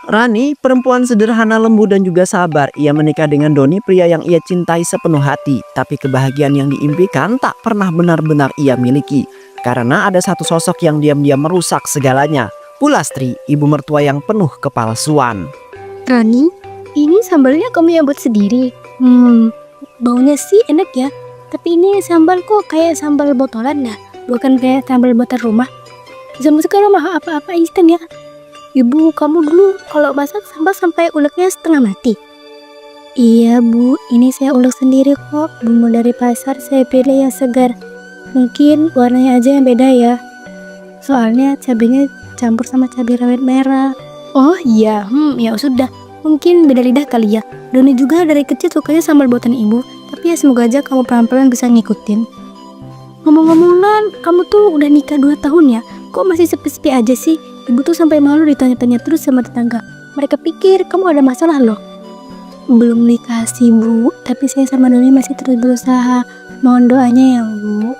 Rani, perempuan sederhana, lembut dan juga sabar. Ia menikah dengan Doni, pria yang ia cintai sepenuh hati. Tapi kebahagiaan yang diimpikan tak pernah benar-benar ia miliki. Karena ada satu sosok yang diam-diam merusak segalanya. Bulastri, ibu mertua yang penuh kepalsuan. Rani, ini sambalnya kamu yang buat sendiri. Baunya sih enak ya. Tapi ini sambal kok kayak sambal botolan dah. Bukan kayak sambal buatan rumah. Zaman sekarang mah apa-apa instan ya. Ibu, kamu dulu kalau masak sambal sampai uleknya setengah mati. Iya bu, ini saya ulek sendiri kok. Bumbu dari pasar saya pilih yang segar. Mungkin warnanya aja yang beda ya. Soalnya cabenya campur sama cabai rawit merah. Oh iya, ya sudah. Mungkin beda lidah kali ya. Doni juga dari kecil sukanya sambal buatan ibu. Tapi ya semoga aja kamu pelan-pelan bisa ngikutin. Ngomong-ngomong Nan, kamu tuh udah nikah 2 tahun ya? Kok masih sepi-sepi aja sih? Ibu tuh sampai malu ditanya-tanya terus sama tetangga. Mereka pikir kamu ada masalah loh. Belum nikah sih bu, tapi saya sama Doni masih terus berusaha. Mohon doanya ya bu.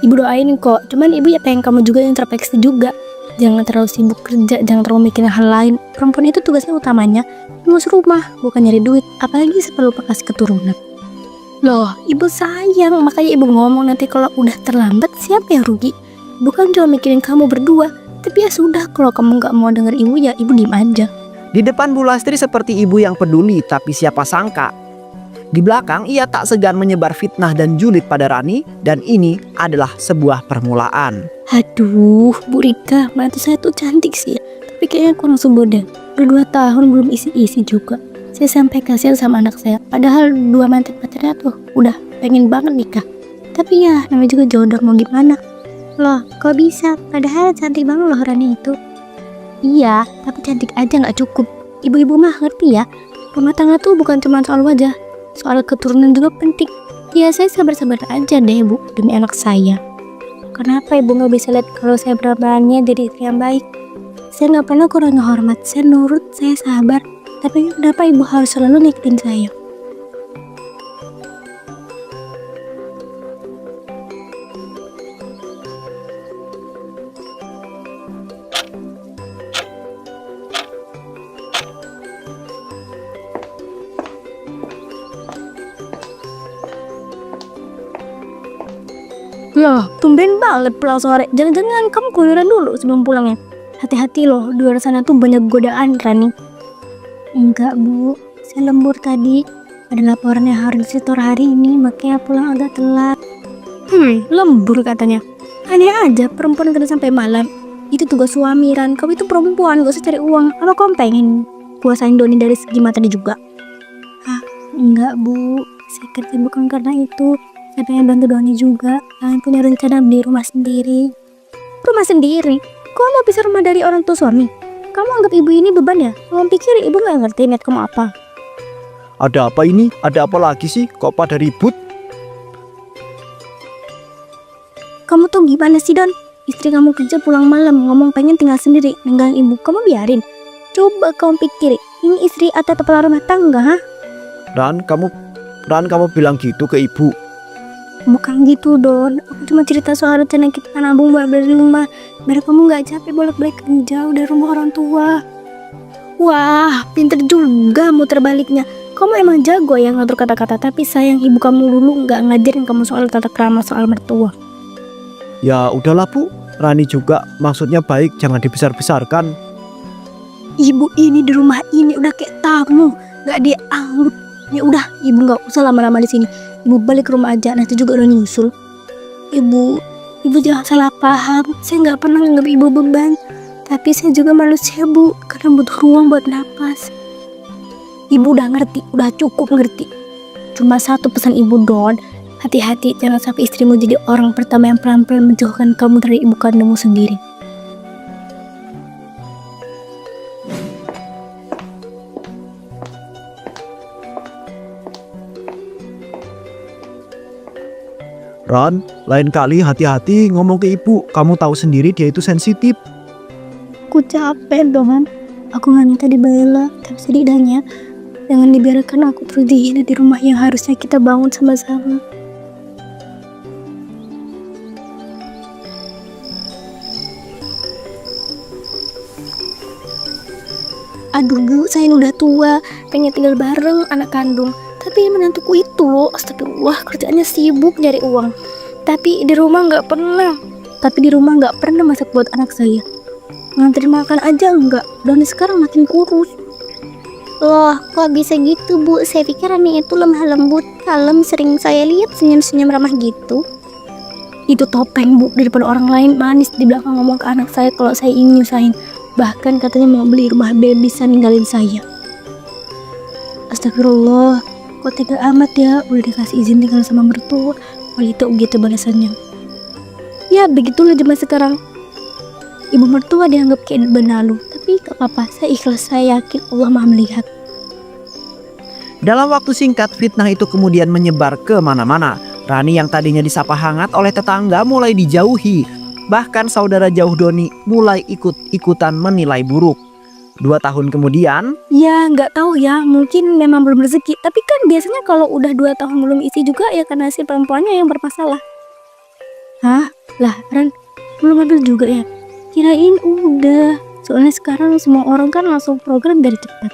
Ibu doain kok, cuman ibu ya pengen kamu juga introspeksi juga. Jangan terlalu sibuk kerja, jangan terlalu mikirin hal lain. Perempuan itu tugasnya utamanya ngurus rumah, bukan nyari duit. Apalagi perlu kasih keturunan. Loh, ibu sayang, makanya ibu ngomong nanti kalau udah terlambat siapa yang rugi? Bukan cuma mikirin kamu berdua, tapi ya sudah kalau kamu gak mau denger ibu ya ibu diem aja. Di depan Bulastri seperti ibu yang peduli, tapi siapa sangka di belakang ia tak segan menyebar fitnah dan julid pada Rani, dan ini adalah sebuah permulaan. Aduh, Bu Rika, mantu saya tuh cantik sih, tapi kayaknya kurang subur deh. Udah 2 tahun belum isi-isi juga. Saya sampai kasihan sama anak saya, padahal 2 mantan pacarnya tuh udah pengen banget nikah. Tapi ya, namanya juga jodoh, mau gimana? Loh, kok bisa? Padahal cantik banget loh Rani itu. Iya, tapi cantik aja gak cukup. Ibu-ibu mah ngerti ya, rumah tangga tuh bukan cuma soal wajah, soal keturunan juga penting. Ya saya sabar-sabar aja deh bu, demi anak saya. Kenapa ibu gak bisa lihat kalau saya berannya jadi istri yang baik? Saya gak pernah kurang hormat, saya nurut, saya sabar. Tapi kenapa ibu harus selalu ngikutin saya? Loh, tumben banget pulang sore. Jangan-jangan kamu keluyuran dulu sebelum pulangnya. Hati-hati loh, di luar sana tuh banyak godaan, Rani. Enggak bu, saya lembur tadi. Ada laporan yang harus disetor hari ini, makanya pulang agak telat. Lembur katanya. Aneh aja, perempuan kerja sampai malam. Itu tugas suami, Ran. Kamu itu perempuan, gak usah cari uang. Apa kamu pengen puasain Doni dari segi materi juga? Hah, enggak bu. Saya kerja bukan karena itu. Saya pengen bantu Doni juga. Kalian punya rencana beli rumah sendiri. Rumah sendiri? Kok mau pisah rumah dari orang tua suami? Kamu anggap ibu ini beban ya? Kamu pikir ibu gak ngerti niat kamu apa? Ada apa ini? Ada apa lagi sih? Kok pada ribut? Kamu tuh gimana sih Don? Istri kamu kerja pulang malam ngomong pengen tinggal sendiri, ninggalin ibu. Kamu biarin? Coba kamu pikir, ini istri atau kepala rumah tangga, ha? Ran, kamu bilang gitu ke ibu? Bukan gitu Don, aku cuma cerita soal rencana kita nabung buat beli rumah biar kamu gak capek bolak-balik jauh dari rumah orang tua. Wah, pinter juga muter baliknya. Kamu emang jago ya ngatur kata-kata, tapi sayang ibu kamu dulu gak ngajarin kamu soal tata krama, soal mertua. Ya udahlah bu, Rani juga maksudnya baik, jangan dibesar-besarkan. Ibu ini di rumah ini udah kayak tamu, gak dianggap. Ya udah, ibu gak usah lama-lama di sini. Ibu balik ke rumah aja, nanti juga udah nyusul. Ibu jangan salah paham. Saya gak pernah nganggap ibu beban. Tapi saya juga manusia bu, kadang butuh ruang buat napas. Ibu udah ngerti, udah cukup ngerti. Cuma satu pesan ibu Don, hati-hati jangan sampai istrimu jadi orang pertama yang pelan-pelan menjauhkan kamu dari ibu kandungmu sendiri. Ron, lain kali hati-hati ngomong ke ibu. Kamu tahu sendiri dia itu sensitif. Aku capek Don. Aku gak minta dibela, tapi setidaknya jangan dibiarkan aku terus dihina di rumah yang harusnya kita bangun sama-sama. Aduh bu, saya udah tua, pengen tinggal bareng anak kandung. Tapi menantuku itu loh, astagfirullah, kerjaannya sibuk nyari uang. Tapi di rumah nggak pernah masak buat anak saya. Ngantri makan aja enggak, dan sekarang makin kurus. Loh, kok bisa gitu bu? Saya pikir Rani itu lemah lembut, kalem, sering saya lihat senyum-senyum ramah gitu. Itu topeng bu, daripada orang lain manis di belakang ngomong ke anak saya kalau saya ingin nyusahin. Bahkan katanya mau beli rumah bisa ninggalin saya. Astagfirullah, kok tega amat ya, udah dikasih izin tinggal sama mertua, malah itu gitu balasannya. Ya begitulah zaman sekarang. Ibu mertua dianggap kayak benalu, tapi gak apa-apa, saya ikhlas, saya yakin Allah Maha melihat. Dalam waktu singkat, fitnah itu kemudian menyebar ke mana-mana. Rani yang tadinya disapa hangat oleh tetangga mulai dijauhi. Bahkan saudara jauh Doni mulai ikut-ikutan menilai buruk. 2 tahun kemudian, Ya nggak tahu ya, mungkin memang belum rezeki. Tapi kan biasanya kalau udah 2 tahun belum isi juga ya karena si perempuannya yang bermasalah. Hah? Lah Ren, belum ambil juga ya? Kirain udah. Soalnya sekarang semua orang kan langsung program dari cepat.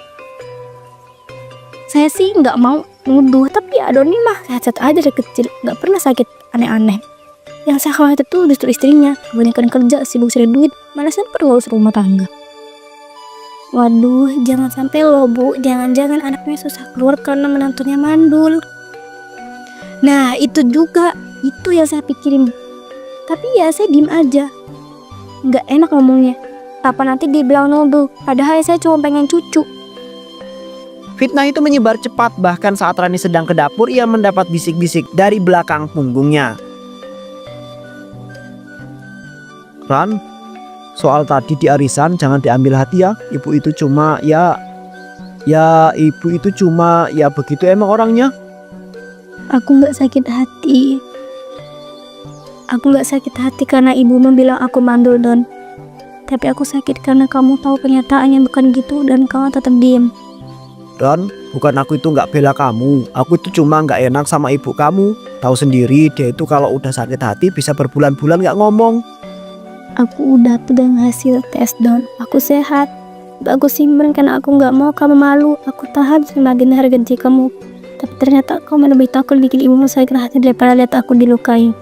Saya sih nggak mau nuduh, tapi Doni mah sehat-sehat aja dari kecil, nggak pernah sakit aneh-aneh. Yang saya khawatir tuh justru istrinya, kebanyakan kerja, sibuk cari duit, malah sampai ngurus rumah tangga. Waduh, jangan sampai loh bu, jangan-jangan anaknya susah keluar karena menantunya mandul. Nah itu juga, itu yang saya pikirin. Tapi ya saya diem aja, nggak enak ngomongnya. Apa nanti dibilang nuduh, padahal saya cuma pengen cucu. fitnah itu menyebar cepat. Bahkan saat Rani sedang ke dapur, ia mendapat bisik-bisik dari belakang punggungnya. Ran, soal tadi di arisan jangan diambil hati ya. Ibu itu cuma ibu itu cuma begitu emang orangnya. Aku nggak sakit hati. Aku nggak sakit hati karena ibu bilang aku mandul Don. Tapi aku sakit karena kamu tahu kenyataannya bukan gitu dan kamu tetap diem. Dan bukan aku itu nggak bela kamu. Aku itu cuma nggak enak sama ibu kamu. Tahu sendiri dia itu kalau udah sakit hati bisa berbulan-bulan nggak ngomong. Aku udah pegang hasil tes Don. Aku sehat. Aku simpen karena aku nggak mau kamu malu. Aku tahan sebagian harga gaji kamu. Tapi ternyata kamu lebih takut bikin ibumu sakit hati daripada lihat aku dilukai.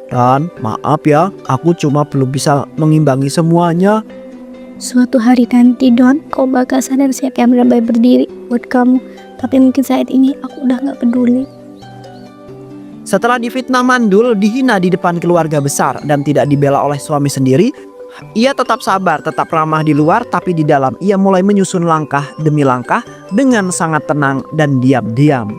Dan maaf ya, aku cuma belum bisa mengimbangi semuanya. Suatu hari nanti Don, kau bakal sadar siapa yang benar-benar berdiri buat kamu. Tapi mungkin saat ini aku udah nggak peduli. Setelah difitnah mandul, dihina di depan keluarga besar, dan tidak dibela oleh suami sendiri, ia tetap sabar, tetap ramah di luar, tapi di dalam ia mulai menyusun langkah demi langkah dengan sangat tenang dan diam-diam.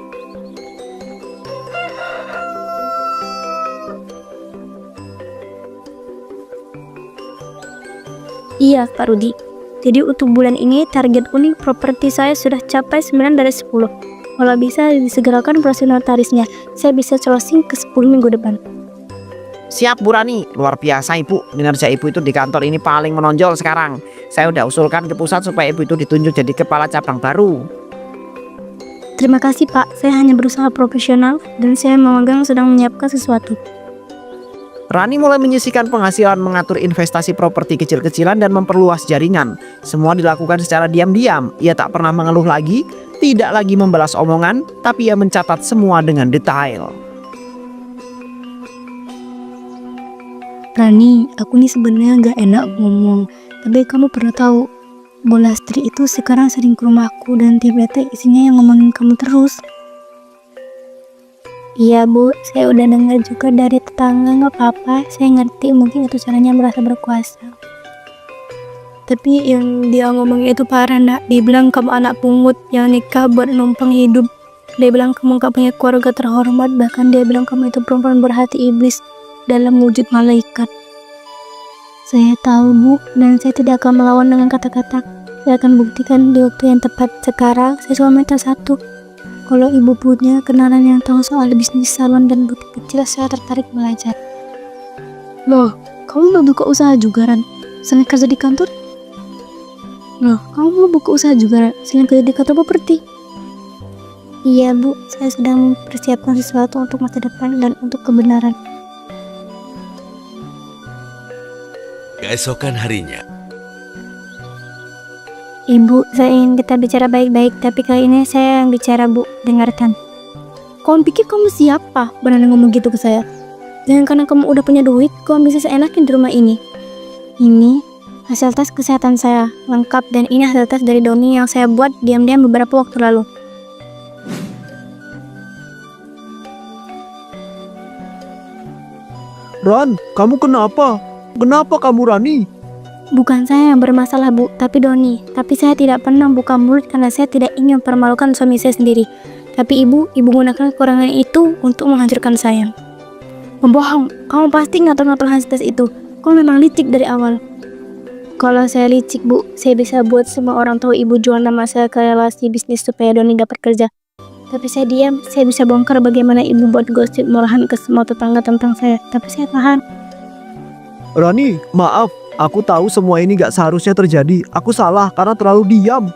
Iya Pak Rudi. Jadi untuk bulan ini target unik properti saya sudah capai 9 dari 10. Kalau bisa disegerakan proses notarisnya, saya bisa closing ke 10 minggu depan. Siap Bu Rani, luar biasa Ibu. Kinerja Ibu itu di kantor ini paling menonjol sekarang. Saya udah usulkan ke pusat supaya Ibu itu ditunjuk jadi kepala cabang baru. Terima kasih Pak, saya hanya berusaha profesional dan saya memegang sedang menyiapkan sesuatu. Rani mulai menyisihkan penghasilan, mengatur investasi properti kecil-kecilan dan memperluas jaringan. Semua dilakukan secara diam-diam. Ia tak pernah mengeluh lagi, tidak lagi membalas omongan, tapi ia mencatat semua dengan detail. Rani, aku nih sebenarnya gak enak ngomong, tapi kamu pernah tahu, Bu Lastri itu sekarang sering ke rumahku dan tiba-tiba isinya yang ngomongin kamu terus. Iya Bu, saya udah dengar juga dari tetangga, gak apa-apa, saya ngerti mungkin itu caranya merasa berkuasa. Tapi yang dia ngomongin itu parah nak, dia bilang kamu anak pungut yang nikah buat numpang hidup. Dia bilang kamu gak punya keluarga terhormat, bahkan dia bilang kamu itu perempuan berhati iblis dalam wujud malaikat. Saya tahu Bu, dan saya tidak akan melawan dengan kata-kata. Saya akan buktikan di waktu yang tepat. Sekarang saya cuma minta satu. Kalau ibu punya kenalan yang tahu soal bisnis salon dan butik kecil, saya tertarik belajar. Loh, kamu mau buka usaha juga Ran? Selain kerja di kantor? Loh, kamu mau buka usaha juga Ran? Selain kerja di kantor properti? Iya Bu, saya sedang mempersiapkan sesuatu untuk masa depan dan untuk kebenaran. Keesokan harinya, Ibu, saya ingin kita bicara baik-baik, tapi kali ini saya yang bicara, Bu. Dengarkan. Kamu pikir kamu siapa? Berani ngomong gitu ke saya. Jangan karena kamu udah punya duit, kamu bisa seenaknya di rumah ini. Ini hasil tes kesehatan saya, lengkap, dan ini hasil tes dari Doni yang saya buat diam-diam beberapa waktu lalu. Ran, kamu kenapa? Kenapa kamu Rani? Bukan saya yang bermasalah, Bu, tapi Doni. Tapi saya tidak pernah buka mulut karena saya tidak ingin mempermalukan suami saya sendiri. Tapi ibu gunakan kekurangan itu untuk menghancurkan saya. Membohong, kamu pasti ngatur-ngatur hasil tes itu. Kamu memang licik dari awal. Kalau saya licik, Bu, saya bisa buat semua orang tahu ibu jual nama saya ke relasi bisnis supaya Doni dapat kerja. Tapi saya diam, saya bisa bongkar bagaimana ibu buat gosip murahan ke semua tetangga tentang saya. Tapi saya tahan. Rani, maaf. Aku tahu semua ini gak seharusnya terjadi. Aku salah karena terlalu diam.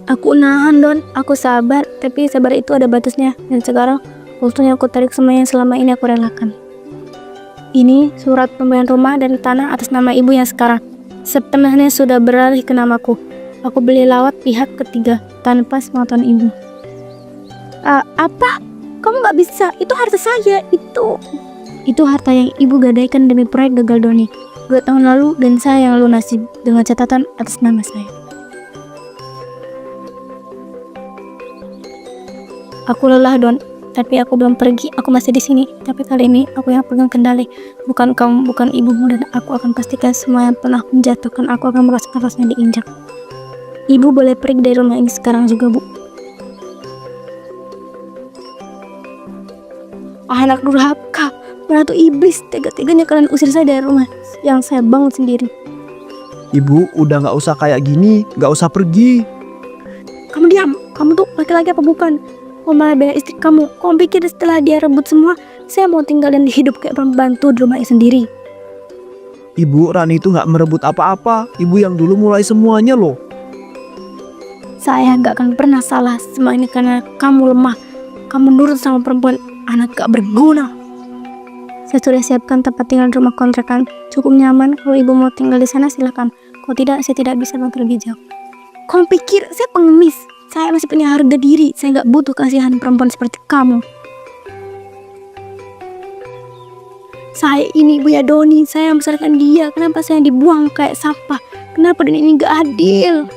Aku nahan, Don. Aku sabar, tapi sabar itu ada batasnya. Dan sekarang, waktunya aku tarik semua yang selama ini aku relakan. Ini surat pembelian rumah dan tanah atas nama ibu yang sekarang. Sepenuhnya sudah beralih ke namaku. Aku beli lewat pihak ketiga tanpa sepengetahuan ibu. Apa? Kamu gak bisa. Itu harta saya. Itu harta yang ibu gadaikan demi proyek gagal Doni 2 tahun lalu, dan saya yang lunasi dengan catatan atas nama saya. Aku lelah, Don, tapi aku belum pergi. Aku masih di sini. Tapi kali ini aku yang pegang kendali, bukan kamu, bukan ibumu, dan aku akan pastikan semua yang pernah menjatuhkan aku akan merasakan rasanya diinjak. Ibu boleh pergi dari rumah ini sekarang juga, Bu. Anak durhaka, menantu iblis, tega-teganya kalian usir saya dari rumah yang saya bangun sendiri. Ibu, udah gak usah kayak gini. Gak usah pergi. Kamu diam. Kamu tuh laki-laki apa bukan? Kamu malah bela istri kamu. Kamu pikir setelah dia rebut semua, saya mau tinggal dan hidup kayak pembantu di rumahnya sendiri? Ibu, Rani itu gak merebut apa-apa. Ibu yang dulu mulai semuanya loh. Saya gak akan pernah salah. Semua ini karena kamu lemah. Kamu nurut sama perempuan anak gak berguna. Saya sudah siapkan tempat tinggal di rumah kontrakan. Cukup nyaman. Kalau ibu mau tinggal di sana silakan. Kalau tidak, saya tidak bisa bantu lebih jauh. Kamu pikir saya pengemis? Saya masih punya harga diri. Saya gak butuh kasihan perempuan seperti kamu. Saya ini ibunya Doni. Saya yang membesarkan dia. Kenapa saya dibuang kayak sampah? Kenapa dunia ini gak adil?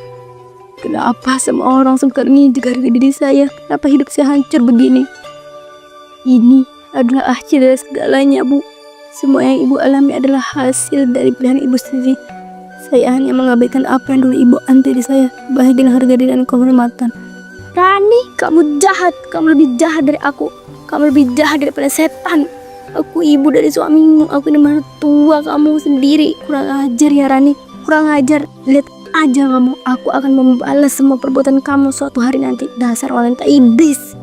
Kenapa semua orang sekarang ini juga harga diri saya? Kenapa hidup saya hancur begini? Ini adalah akhir dari segalanya, Bu. Semua yang ibu alami adalah hasil dari pilihan ibu sendiri. Saya hanya mengabaikan apa yang dulu ibu anti di saya. Bahagian harga diri dan kehormatan. Rani, kamu jahat. Kamu lebih jahat dari aku. Kamu lebih jahat daripada setan. Aku ibu dari suamimu. Aku ini mertua kamu sendiri. Kurang ajar ya, Rani. Kurang ajar. Lihat aja kamu. Aku akan membalas semua perbuatan kamu suatu hari nanti. Dasar wanita iblis.